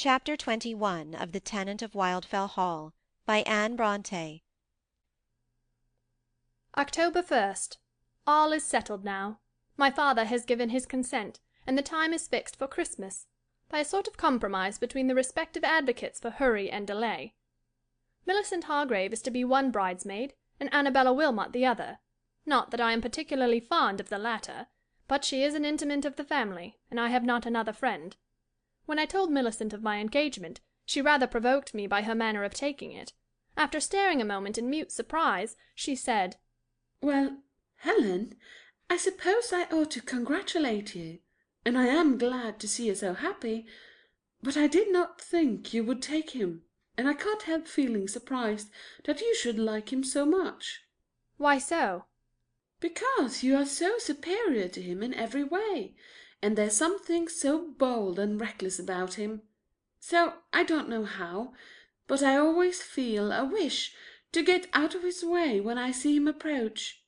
Chapter 21 of The Tenant of Wildfell Hall, by Anne Brontë. October 1st. All is settled now. My father has given his consent, and the time is fixed for Christmas, by a sort of compromise between the respective advocates for hurry and delay. Millicent Hargrave is to be one bridesmaid, and Annabella Wilmot the other. Not that I am particularly fond of the latter, but she is an intimate of the family, and I have not another friend. When I told Millicent of my engagement, she rather provoked me by her manner of taking it. After staring a moment in mute surprise, she said, "Well, Helen, I suppose I ought to congratulate you, and I am glad to see you so happy, but I did not think you would take him, and I can't help feeling surprised that you should like him so much." "Why so?" "Because you are so superior to him in every way, and there's something so bold and reckless about him. So I don't know how, but I always feel a wish to get out of his way when I see him approach."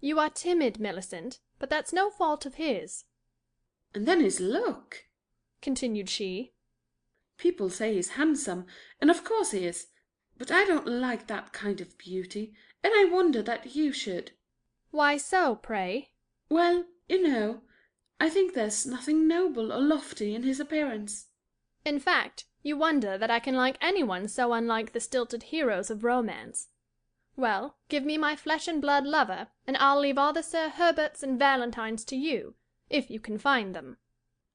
"You are timid, Millicent, but that's no fault of his." "And then his look," continued she. "People say he's handsome, and of course he is, but I don't like that kind of beauty, and I wonder that you should." "Why so, pray?" "Well, you know, I think there's nothing noble or lofty in his appearance." "In fact, you wonder that I can like anyone so unlike the stilted heroes of romance. Well, give me my flesh and blood lover, and I'll leave all the Sir Herberts and Valentines to you, if you can find them."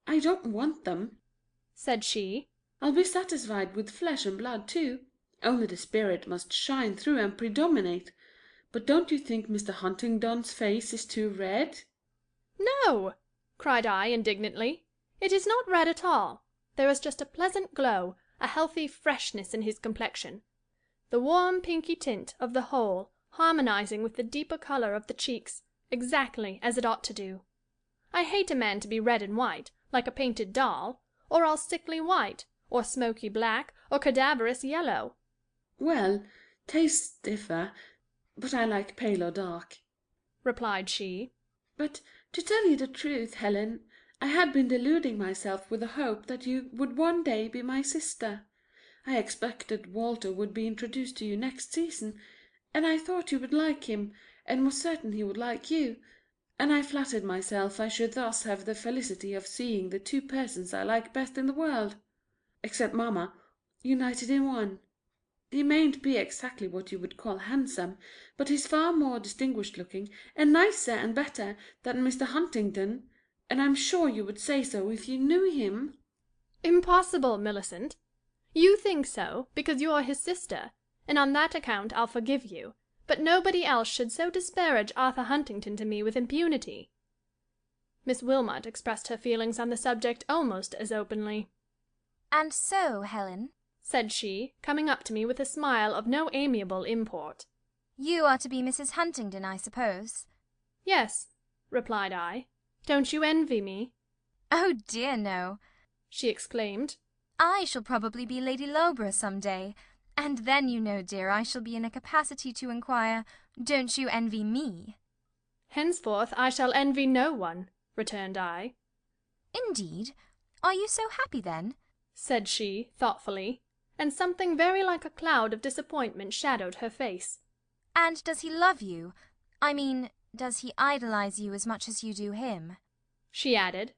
"I don't want them," said she. "I'll be satisfied with flesh and blood too, only the spirit must shine through and predominate. But don't you think Mr. Huntingdon's face is too red?" "No!" cried I indignantly. "It is not red at all. There is just a pleasant glow, a healthy freshness in his complexion. The warm pinky tint of the whole harmonizing with the deeper color of the cheeks, exactly as it ought to do. I hate a man to be red and white, like a painted doll, or all sickly white, or smoky black, or cadaverous yellow." "Well, tastes differ, but I like pale or dark," replied she. "But, to tell you the truth, Helen, I had been deluding myself with the hope that you would one day be my sister. I expected Walter would be introduced to you next season, and I thought you would like him, and was certain he would like you, and I flattered myself I should thus have the felicity of seeing the two persons I like best in the world, except mamma, united in one. He mayn't be exactly what you would call handsome, but he's far more distinguished looking, and nicer and better than Mr. Huntingdon, and I'm sure you would say so if you knew him." "Impossible, Millicent. You think so, because you are his sister, and on that account I'll forgive you, but nobody else should so disparage Arthur Huntingdon to me with impunity." Miss Wilmot expressed her feelings on the subject almost as openly. "And so, Helen," said she, coming up to me with a smile of no amiable import, "you are to be Mrs. Huntingdon, I suppose?" "Yes," replied I. "Don't you envy me?" "Oh dear, no," she exclaimed. "I shall probably be Lady Loughborough some day, and then, you know, dear, I shall be in a capacity to inquire, 'Don't you envy me?'" "Henceforth I shall envy no one," returned I. "Indeed? Are you so happy, then?" said she, thoughtfully, and something very like a cloud of disappointment shadowed her face. "And does he love you? I mean, does he idolize you as much as you do him?" she added,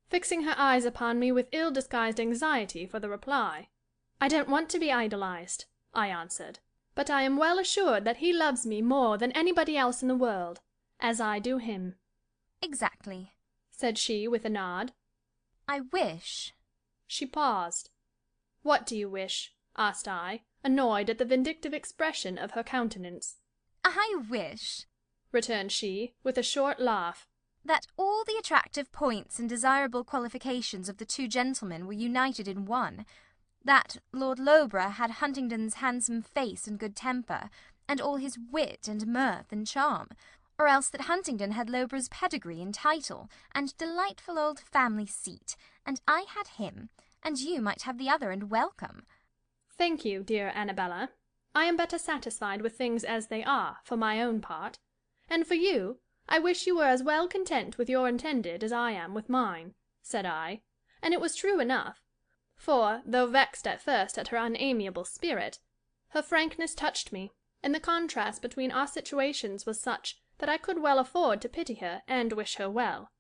fixing her eyes upon me with ill-disguised anxiety for the reply. "I don't want to be idolized," I answered, "but I am well assured that he loves me more than anybody else in the world, as I do him." "Exactly," said she with a nod. "I wish—" She paused. "What do you wish?" asked I, annoyed at the vindictive expression of her countenance. "I wish," returned she, with a short laugh, "that all the attractive points and desirable qualifications of the two gentlemen were united in one; that Lord Loughborough had Huntingdon's handsome face and good temper, and all his wit and mirth and charm, or else that Huntingdon had Loughborough's pedigree and title, and delightful old family seat, and I had him, and you might have the other and welcome." "Thank you, dear Annabella. I am better satisfied with things as they are, for my own part. And for you, I wish you were as well content with your intended as I am with mine," said I; and it was true enough. for, though vexed at first at her unamiable spirit, her frankness touched me, and the contrast between our situations was such that I could well afford to pity her and wish her well.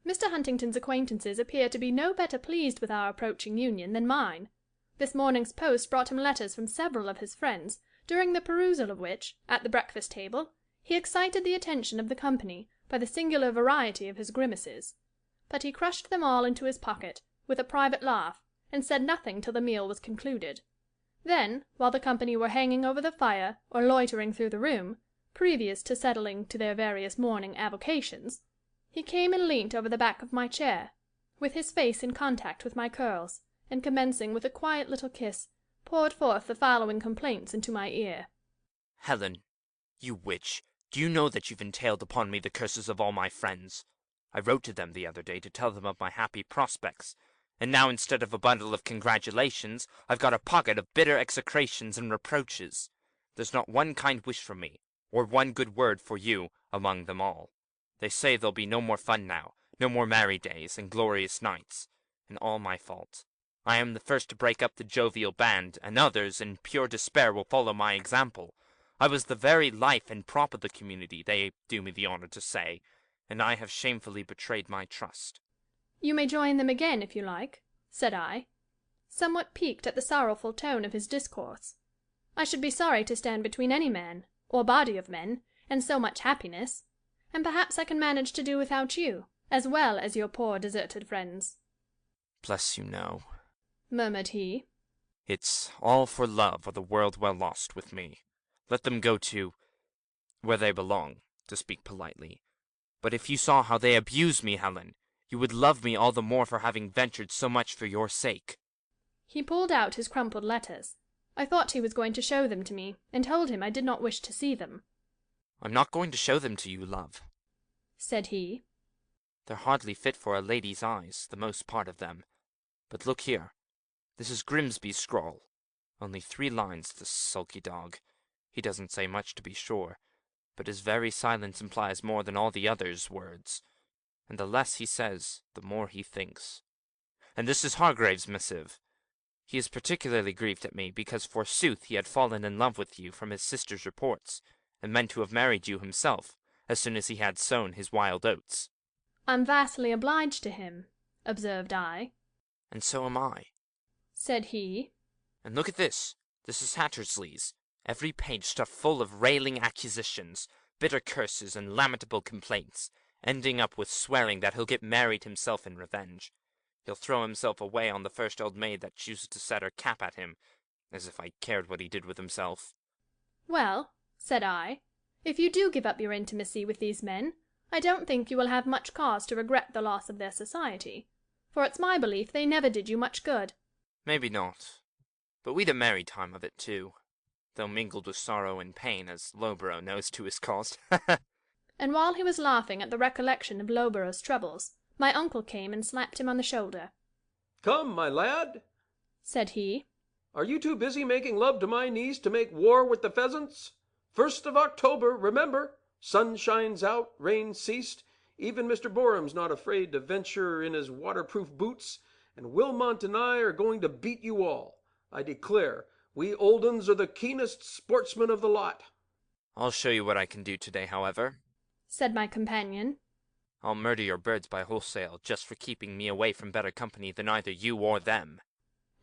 Mr. Huntington's acquaintances appear to be no better pleased with our approaching union than mine. This morning's post brought him letters from several of his friends, during the perusal of which, at the breakfast table, he excited the attention of the company by the singular variety of his grimaces. But he crushed them all into his pocket, with a private laugh, and said nothing till the meal was concluded. Then, while the company were hanging over the fire, or loitering through the room, previous to settling to their various morning avocations, he came and leant over the back of my chair, with his face in contact with my curls, and commencing with a quiet little kiss, poured forth the following complaints into my ear. Helen, you witch, do you know that you've entailed upon me the curses of all my friends? I wrote to them the other day to tell them of my happy prospects, and now instead of a bundle of congratulations, I've got a pocket of bitter execrations and reproaches. There's not one kind wish from me, or one good word for you, among them all. They say there'll be no more fun now, no more merry days and glorious nights, and all my fault. I am the first to break up the jovial band, and others, in pure despair, will follow my example. I was the very life and prop of the community, they do me the honour to say, and I have shamefully betrayed my trust. You may join them again, if you like, said I, somewhat piqued at the sorrowful tone of his discourse. I should be sorry to stand between any man, or body of men, and so much happiness, and perhaps I can manage to do without you, as well as your poor deserted friends. Bless you, no, murmured he. It's all for love or the world well lost with me. Let them go to where they belong, to speak politely. But if you saw how they abuse me, Helen, you would love me all the more for having ventured so much for your sake. He pulled out his crumpled letters. I thought he was going to show them to me, and told him I did not wish to see them. I'm not going to show them to you, love, said he. They're hardly fit for a lady's eyes, the most part of them. But look here. This is Grimsby's scrawl. Only 3 lines, the sulky dog. He doesn't say much, to be sure, but his very silence implies more than all the others' words. And the less he says, the more he thinks. And this is Hargrave's missive. He is particularly grieved at me, because forsooth he had fallen in love with you from his sister's reports, and meant to have married you himself, as soon as he had sown his wild oats. I'm vastly obliged to him, observed I. And so am I, said he. And look at this. This is Hattersley's. Every page stuffed full of railing accusations, bitter curses, and lamentable complaints, ending up with swearing that he'll get married himself in revenge. He'll throw himself away on the first old maid that chooses to set her cap at him, as if I cared what he did with himself. Well, said I, if you do give up your intimacy with these men, I don't think you will have much cause to regret the loss of their society, for it's my belief they never did you much good. Maybe not, but we'd a merry time of it too, though mingled with sorrow and pain, as Loughborough knows to his cost. And while he was laughing at the recollection of Loughborough's troubles, my uncle came and slapped him on the shoulder. "Come, my lad," said he. "are you too busy making love to my niece to make war with the pheasants? 1st of October, remember. Sun shines out, rain ceased. Even Mr. Boreham's not afraid to venture in his waterproof boots, and Wilmot and I are going to beat you all. I declare, we old uns are the keenest sportsmen of the lot." I'll show you what I can do today, however, said my companion. I'll murder your birds by wholesale, just for keeping me away from better company than either you or them.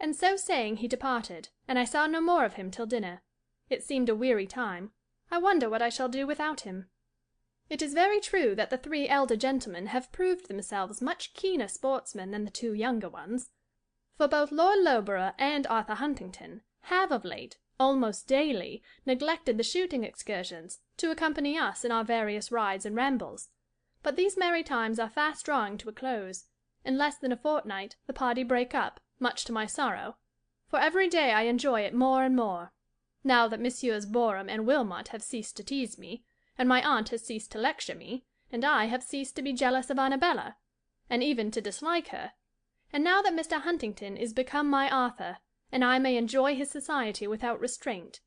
And so saying he departed, and I saw no more of him till dinner. It seemed a weary time. I wonder what I shall do without him. It is very true that the 3 elder gentlemen have proved themselves much keener sportsmen than the 2 younger ones, for both Lord Loughborough and Arthur Huntington have of late, almost daily, neglected the shooting excursions, to accompany us in our various rides and rambles. But these merry times are fast drawing to a close. In less than a fortnight the party break up, much to my sorrow, for every day I enjoy it more and more, now that Messrs. Boreham and Wilmot have ceased to tease me, and my aunt has ceased to lecture me, and I have ceased to be jealous of Annabella, and even to dislike her, and now that Mr. Huntington is become my Arthur, and I may enjoy his society without restraint.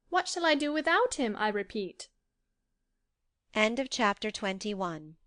What shall I do without him, I repeat? End of Chapter 21.